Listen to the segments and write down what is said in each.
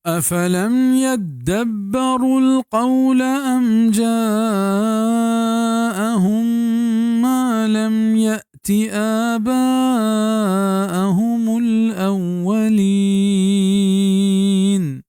أفلم يدبروا القول أم جاءهم ما لم يأت آباءهم الأولين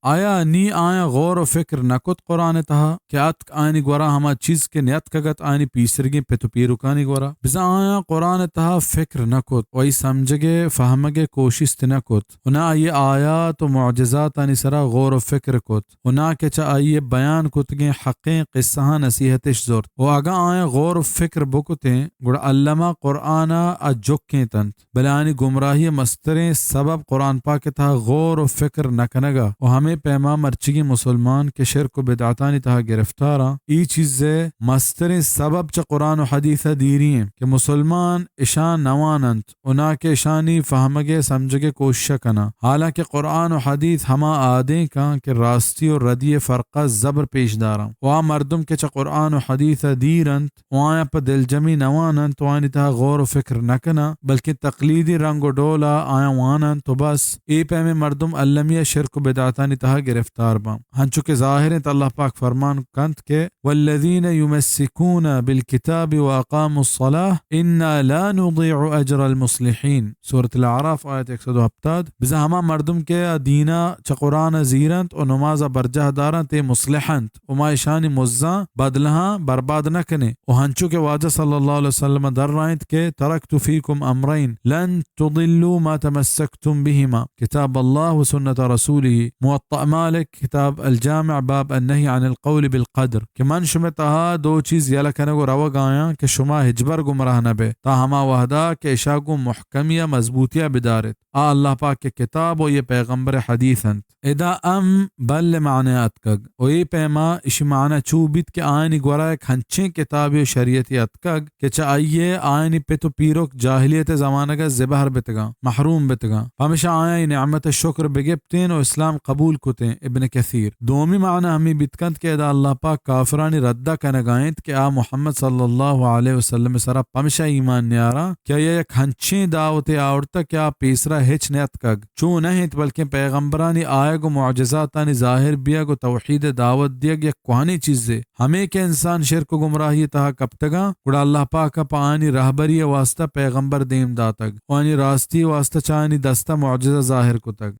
आया नी आया गौर व फिक्र नकुत कुरान तहा कि अत आनी गोरा हमा चीज के नियत कगत आनी पीसरगी पे तो पीरुकानी गोरा बिजा आया कुरान तहा फिक्र नकुत वही समझगे फहमगे कोशिश नकुत उना ये आया तो मुअजिज़ात आनी सरा गौर व फिक्र कुत उना के चा आइए बयान कुतगे हक़ें क़िस्सा नसीहतिश ज़ोर वो आगा आया गौर व फिक्र बुकते गुड़ अल्लमा कुराना अजुक्कें तंत बलानी गुमराही मस्तरें सबब कुरान पाक तहा गौर व फिक्र नकनगा और हमें पैमा मर्चिगी मुसलमान के शिरक बिदअतानी तहा गिरफ्तारा ई चीज़ें मस्तरें सबब च कुरान व हदीस दीरी हैं कि मुसलमान ईशान नवानंत उना के ईशानी फहमगे समझगे कोशिश कना हालांकि कुरान व हदीस हमा आदे का कि रास्ती और रदी फ़र्क़ा ज़बर पेशदारा वहाँ मर्दम के च कुरान व हदीस दीरंत वहाँ पर दिलजमी नवानंत वानी तहा गौर व फिक्र नकना बल्कि तकलीदी रंग व डोला आया वानंत तो बस ए पैमे मर्दम अल्लमिया शिरक बिदअतानी तहा गिरफ्तार बा हंचु के ज़ाहिर अल्लाह पाक फरमान कंत के वल्लज़ीन युमस्सिकून बिलकिताब व अक़ामुस्सलाह इन्ना ला नुज़ीअु अजरल मुस्लिहीन सूरत अल-अराफ आयत 170 बिजा हमा मर्दम के दीना च कुरान ज़ीरंत और नमाज बरजह दारंत ए मुस्लिहंत उमा ईशानी मुज़्ज़ा बदलहा बर्बाद न कने और हंचु के वाजा सल्लल्लाहु अलैहि वसल्लम दर रायत के तरक्तु फीकुम अमरैन लन तुदिल्लू मा तमस्सक्तुम बिहिमा किताब अल्लाह व सुन्नत रसूलिही मुअत्ता मालिक किताब अल-जामिअ बाब अन्नही अनिल क़ौल बिल-क़द्र कि मन शुमे तहा दो चीज़ याला कने को रवा गाया कि शुमा हिजबर गुमराह नबे ता हमा वहदा के इशागु मुहकमिया मजबूतिया बिदारत आ अल्लाह पाक के किताब और ये पैगंबर हदीसंत इदा अम बल माने अतकग ओ ये पैमा इश माना चूबित के आयनी गोरा एक हंचे किताब शरीयत अतकग के चाहिए आयनी पे तो पीरोक जाहिलियत ज़माना का ज़िबहर बितगा महरूम बितगा हमेशा आया नेमत शुक्र बिगिप्तेन और इस्लाम कबूल कुते इब्न कसीर दोमी माना हमें बितकंत के अदा अल्लाह पाक काफरानी रद्दा कनगायत के आ मोहम्मद सल्लल्लाहु अलैहि वसल्लम सरा हमेशा ईमान न्यारा क्या ये एक हंचे दावते आवरता क्या पेसरा हिच नेत कग चू नहीं बल्कि पैगंबरानी आयगो मुअजिज़ातानी ज़ाहिर बिया गो तौहीद दावत दिया या कुहानी चीज़े हमें के इंसान शिरक गुमराही तहा कब तगा गुड़ा अल्लाह पाक पानी रहबरी वास्ता पैगंबर देम दातग वानी रास्ती वास्ता चानी दस्ता मुअजिज़ा ज़ाहिर को तग